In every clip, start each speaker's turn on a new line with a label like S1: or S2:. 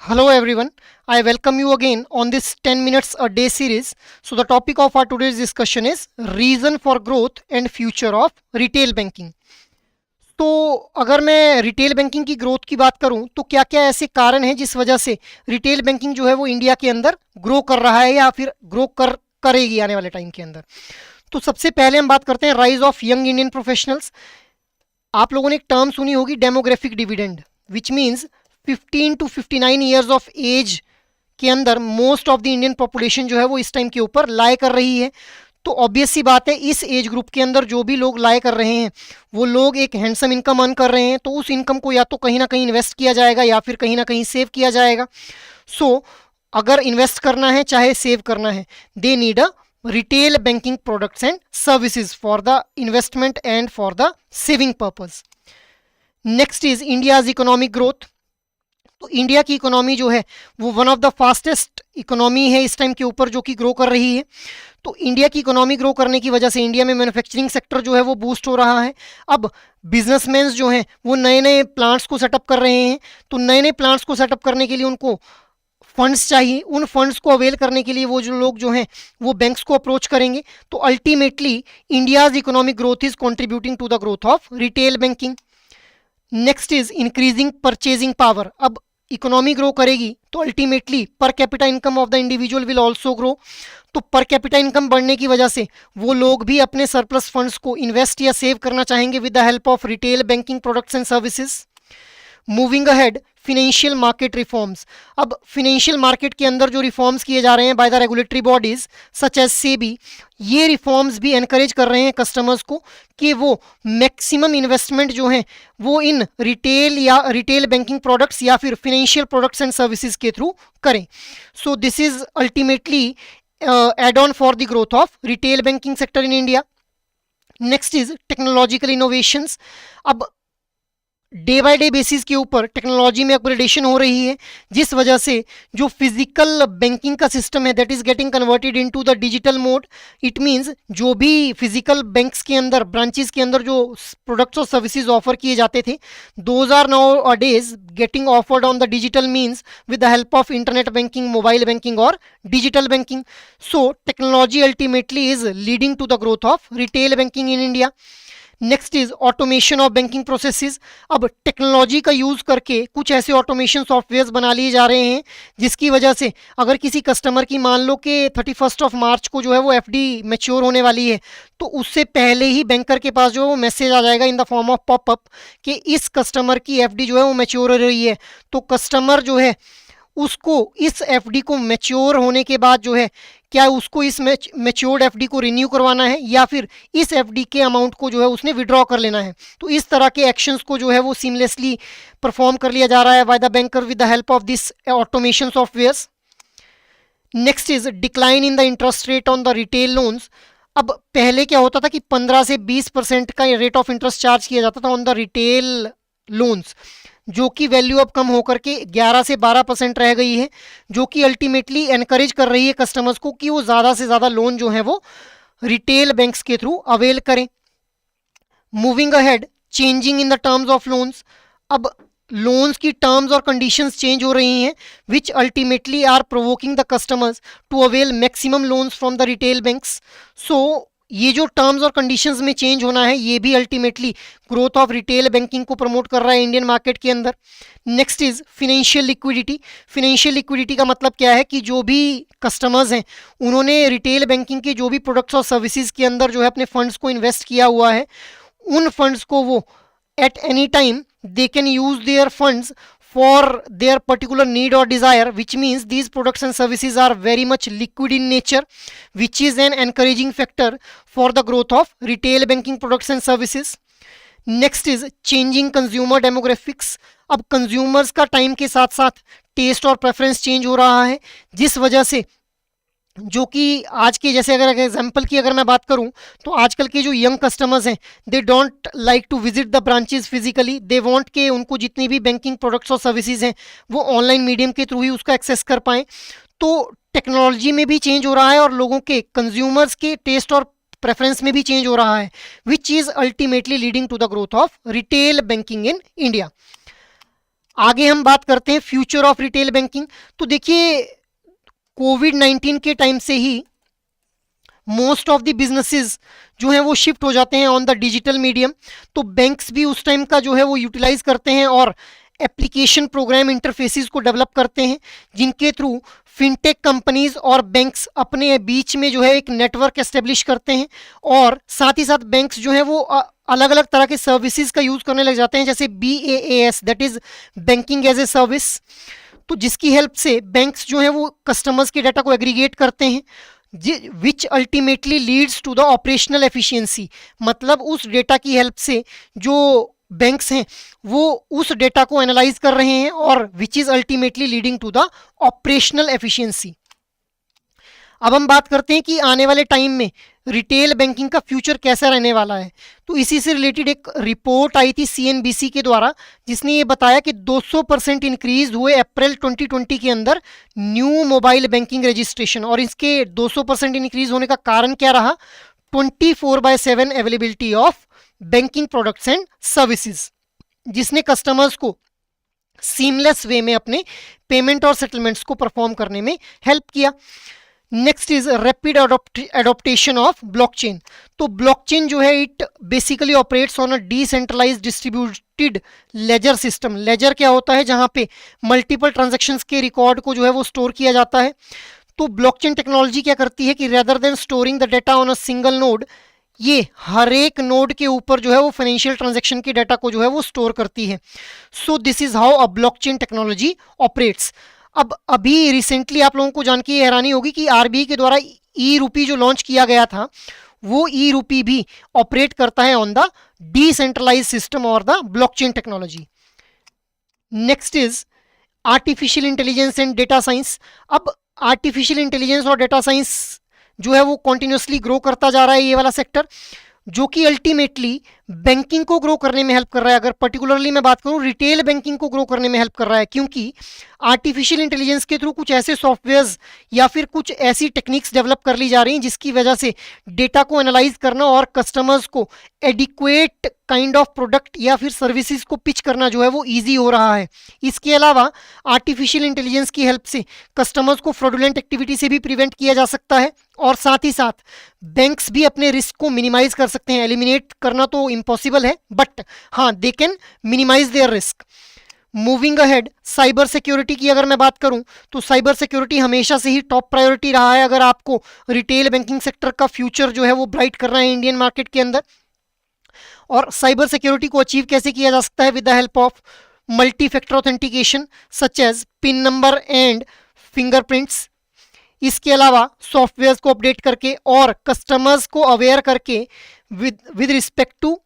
S1: Hello everyone, I welcome you again on this 10 minutes a day series. So the topic of our today's discussion is reason for growth and future of retail banking. तो अगर मैं retail banking की growth की बात करूं तो क्या क्या ऐसे कारण हैं जिस वजह से रिटेल बैंकिंग जो है वो इंडिया के अंदर ग्रो कर रहा है या फिर करेगी आने वाले टाइम के अंदर। तो सबसे पहले हम बात करते हैं rise of young Indian professionals. आप लोगों ने एक टर्म सुनी होगी demographic dividend, which means 15 to 59 years of age के अंदर most of the Indian population जो है वो इस टाइम के ऊपर लाए कर रही है। तो ऑब्वियस सी बात है इस एज ग्रुप के अंदर जो भी लोग लाए कर रहे हैं वो लोग एक हैंडसम इनकम अर्न कर रहे हैं, तो उस इनकम को या तो कहीं ना कहीं इन्वेस्ट किया जाएगा या फिर कहीं ना कहीं सेव किया जाएगा। सो अगर इन्वेस्ट करना है चाहे सेव करना है, they need a retail banking products and services for the investment and for the saving purpose. Next is India's economic growth. तो इंडिया की इकोनॉमी जो है वो one of the fastest economy है इस टाइम के ऊपर जो कि ग्रो कर रही है। तो इंडिया की इकोनॉमी ग्रो करने की वजह से इंडिया में मैन्युफैक्चरिंग सेक्टर जो है वो बूस्ट हो रहा है। अब बिजनेसमैन जो हैं वो नए नए प्लांट्स को सेटअप कर रहे हैं, तो नए नए प्लांट्स को सेटअप करने के लिए उनको फंड्स चाहिए। उन फंड्स को अवेल करने के लिए वो जो लोग जो हैं वो बैंक्स को अप्रोच करेंगे। तो ultimately India's economic growth is contributing to the growth of retail banking. Next is increasing purchasing power. अब इकोनॉमी ग्रो करेगी तो ultimately per capita income of the individual will also grow. तो per capita income बढ़ने की वजह से वो लोग भी अपने सरप्लस फंड्स को इन्वेस्ट या सेव करना चाहेंगे with the help of retail banking products and services. Moving ahead financial market reforms. अब फिनेंशियल मार्केट के अंदर जो रिफॉर्म्स किए जा रहे हैं by the regulatory bodies such as SEBI, ये रिफॉर्म्स भी एनकरेज कर रहे हैं कस्टमर्स को कि वो मैक्सिमम इन्वेस्टमेंट जो है वो इन रिटेल या रिटेल बैंकिंग प्रोडक्ट्स या फिर फिनेंशियल प्रोडक्ट्स एंड सर्विसेज के थ्रू करें। So this is ultimately add on for the growth of retail banking sector in India. Next is technological innovations. अब डे बाय डे बेसिस के ऊपर technology में upgradation हो रही है, जिस वजह से जो फिजिकल बैंकिंग का सिस्टम है that is getting converted into the digital mode. It means जो भी फिजिकल बैंक्स के अंदर ब्रांचेस के अंदर जो प्रोडक्ट्स और सर्विसेज ऑफर किए जाते थे those are nowadays getting offered on the digital means with the help of internet banking, mobile banking और digital banking. So technology ultimately is leading to the growth of retail banking in India. Next is automation of banking processes. अब technology का use करके कुछ ऐसे automation softwares बना लिए जा रहे हैं जिसकी वजह से अगर किसी कस्टमर की मान लो कि 31 ऑफ मार्च को जो है वो एफडी मैच्योर होने वाली है, तो उससे पहले ही बैंकर के पास जो है वो मैसेज आ जाएगा in the form of popup कि इस कस्टमर की एफडी जो है वो मैच्योर हो रही है। तो कस्टमर जो है उसको इस एफडी को मैच्योर होने के बाद जो है क्या उसको इस मैच्योर्ड एफडी को रिन्यू करवाना है या फिर इस एफडी के अमाउंट को जो है उसने विड्रॉ कर लेना है। तो इस तरह के एक्शंस को जो है वो सीमलेसली परफॉर्म कर लिया जा रहा है by the banker with the help of this automation softwares. Next is decline in the interest rate on the retail loans. अब पहले क्या होता था कि 15 से 20% का रेट ऑफ इंटरेस्ट चार्ज किया जाता था ऑन द रिटेल लोन्स, जो कि वैल्यू अब कम होकर के 11 से 12% रह गई है, जो कि अल्टीमेटली एनकरेज कर रही है कस्टमर्स को कि वो ज़्यादा से ज़्यादा लोन जो है वो रिटेल बैंक्स के थ्रू अवेल करें। Moving ahead changing in the terms of loans. अब लोन्स की टर्म्स और कंडीशंस चेंज हो रही हैं which ultimately are provoking the customers to avail maximum loans from the retail banks. So ये जो टर्म्स और कंडीशंस में चेंज होना है ये भी ultimately growth of retail banking को प्रमोट कर रहा है इंडियन मार्केट के अंदर। Next is financial liquidity. Financial liquidity का मतलब क्या है कि जो भी कस्टमर्स हैं उन्होंने रिटेल बैंकिंग के जो भी प्रोडक्ट्स और सर्विसेज के अंदर जो है अपने फंड्स को इन्वेस्ट किया हुआ है, उन फंड्स को वो at any time they can use their funds for their particular need or desire, which means these products and services are very much liquid in nature, which is an encouraging factor for the growth of retail banking products and services. Next is changing consumer demographics. अब consumers का time के साथ साथ test और preference change हो रहा है, जिस वजह से जो कि आज के जैसे अगर एग्जांपल की अगर मैं बात करूं तो आजकल के जो यंग कस्टमर्स हैं they don't like to visit the branches physically, they want के उनको जितनी भी बैंकिंग प्रोडक्ट्स और सर्विसेज हैं वो ऑनलाइन मीडियम के थ्रू ही उसका एक्सेस कर पाएँ। तो टेक्नोलॉजी में भी चेंज हो रहा है और लोगों के कंज्यूमर्स के टेस्ट और प्रेफरेंस में भी चेंज हो रहा है, which is ultimately leading to the growth of retail banking in India. आगे हम बात करते हैं फ्यूचर ऑफ रिटेल बैंकिंग। तो देखिए, कोविड-19 के टाइम से ही मोस्ट ऑफ द बिजनेसेस जो हैं वो शिफ्ट हो जाते हैं ऑन द डिजिटल मीडियम। तो बैंक्स भी उस टाइम का जो है वो यूटिलाइज करते हैं और एप्लीकेशन प्रोग्राम इंटरफेसेस को डेवलप करते हैं, जिनके थ्रू फिनटेक कंपनीज और बैंक्स अपने बीच में जो है एक नेटवर्क एस्टेब्लिश करते हैं। और साथ ही साथ बैंक्स जो है वो अलग अलग तरह के सर्विसेज का यूज करने लग जाते हैं, जैसे BaaS, that is banking as a service. तो जिसकी हेल्प से बैंक्स जो है वो कस्टमर्स के डाटा को एग्रीगेट करते हैं, which ultimately leads to the operational efficiency. मतलब उस डेटा की हेल्प से जो बैंक्स हैं वो उस डेटा को एनालाइज कर रहे हैं और which is ultimately leading to the operational efficiency. अब हम बात करते हैं कि आने वाले टाइम में रिटेल बैंकिंग का फ्यूचर कैसा रहने वाला है। तो इसी से रिलेटेड एक रिपोर्ट आई थी CNBC के द्वारा, जिसने ये बताया कि 200% इंक्रीज हुए अप्रैल 2020 के अंदर न्यू मोबाइल बैंकिंग रजिस्ट्रेशन। और इसके 200% इंक्रीज होने का कारण क्या रहा? 24/7 availability of banking products and services, जिसने कस्टमर्स को सीमलेस वे में अपने पेमेंट और सेटलमेंट्स को परफॉर्म करने में हेल्प किया। Next is rapid adoption of blockchain. तो ब्लॉकचेन जो है it basically operates on a decentralised distributed ledger system. Ledger क्या होता है? जहां पे मल्टीपल ट्रांजैक्शंस के रिकॉर्ड को जो है वो स्टोर किया जाता है। तो ब्लॉकचेन टेक्नोलॉजी क्या करती है कि rather than storing the data on a single node, ये हर एक नोड के ऊपर जो है वो फाइनेंशियल ट्रांजैक्शन के डाटा को जो है वो स्टोर करती है। सो this is how a blockchain technology operates. अब अभी रिसेंटली आप लोगों को जान के हैरानी होगी कि RBI के द्वारा ई-रूपी जो लॉन्च किया गया था, वो ई-रूपी भी ऑपरेट करता है ऑन द डिसेंट्रलाइज सिस्टम और the blockchain technology. Next is artificial intelligence and data science. अब आर्टिफिशियल इंटेलिजेंस और डेटा साइंस जो है वो कॉन्टिन्यूसली ग्रो करता जा रहा है, ये वाला सेक्टर, जो कि अल्टीमेटली बैंकिंग को ग्रो करने में हेल्प कर रहा है। अगर पर्टिकुलरली मैं बात करूं, रिटेल बैंकिंग को ग्रो करने में हेल्प कर रहा है, क्योंकि आर्टिफिशियल इंटेलिजेंस के थ्रू कुछ ऐसे सॉफ्टवेयर्स या फिर कुछ ऐसी टेक्निक्स डेवलप कर ली जा रही हैं जिसकी वजह से डेटा को एनालाइज करना और कस्टमर्स को एडिक्वेट काइंड ऑफ प्रोडक्ट या फिर सर्विसेज को पिच करना जो है वो ईजी हो रहा है। इसके अलावा आर्टिफिशियल इंटेलिजेंस की हेल्प से कस्टमर्स को फ्रॉडुलेंट एक्टिविटी से भी प्रिवेंट किया जा सकता है, और साथ ही साथ बैंक्स भी अपने रिस्क को मिनिमाइज कर सकते हैं। एलिमिनेट करना तो इम्पॉसिबल है, बट हाँ, they can minimise their risk. Moving ahead, cyber security की अगर मैं बात करूं, तो साइबर सिक्योरिटी हमेशा से ही टॉप प्रायोरिटी रहा है अगर आपको रिटेल बैंकिंग सेक्टर का फ्यूचर जो है वो ब्राइट करना है इंडियन मार्केट के अंदर। और साइबर सिक्योरिटी को अचीव कैसे किया जा सकता है? With the help of multi factor authentication such as pin number and fingerprints. इसके अलावा सॉफ्टवेयर को अपडेट करके और कस्टमर्स को अवेयर करके with respect to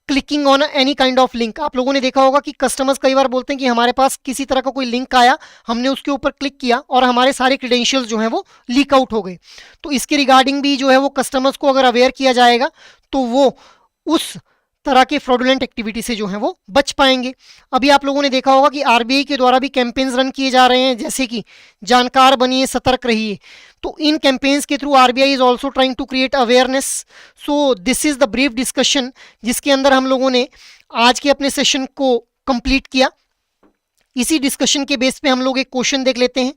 S1: clicking on any kind of link. आप लोगों ने देखा होगा कि कस्टमर्स कई बार बोलते हैं कि हमारे पास किसी तरह का कोई लिंक आया, हमने उसके ऊपर क्लिक किया और हमारे सारे क्रेडेंशियल्स जो हैं वो लीक आउट हो गए। तो इसके रिगार्डिंग भी जो है वो कस्टमर्स को अगर अवेयर किया जाएगा तो वो उस तरह के फ्रॉडुलेंट एक्टिविटी से जो है वो बच पाएंगे। अभी आप लोगों ने देखा होगा कि RBI के द्वारा भी कैंपेन्स रन किए जा रहे हैं, जैसे कि जानकार बनिए, सतर्क रहिए। तो इन कैंपेन्स के through RBI is also trying to create awareness. So this is the brief discussion जिसके अंदर हम लोगों ने आज के अपने सेशन को कंप्लीट किया। इसी डिस्कशन के बेस पे हम लोग एक क्वेश्चन देख लेते हैं।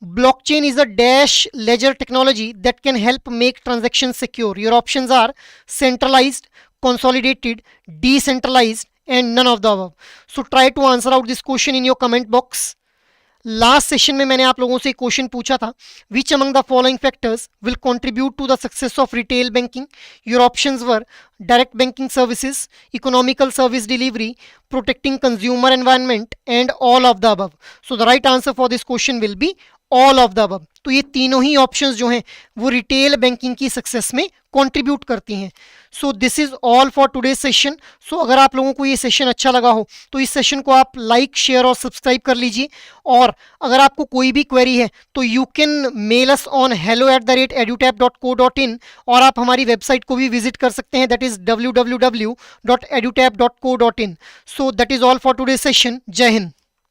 S1: Blockchain is a dash ledger technology that can help make transactions secure. Your options are centralized, consolidated, decentralized, and none of the above. So try to answer out this question in your comment box. Last session में मैंने आप लोगों से एक question पूछा था, which among the following factors will contribute to the success of retail banking? Your options were direct banking services, economical service delivery, protecting consumer environment, and all of the above. So the right answer for this question will be all of the above. तो ये तीनों ही options जो हैं वो retail banking की success में contribute करती हैं। So this is all for today session. So अगर आप लोगों को ये सेशन अच्छा लगा हो तो इस सेशन को आप लाइक, शेयर और सब्सक्राइब कर लीजिए। और अगर आपको कोई भी क्वेरी है तो you can mail us on hello@edutap.co.in, और आप हमारी वेबसाइट को भी विजिट कर सकते हैं, that is www.edutap.co.in। So that is all for today session. जय हिंद।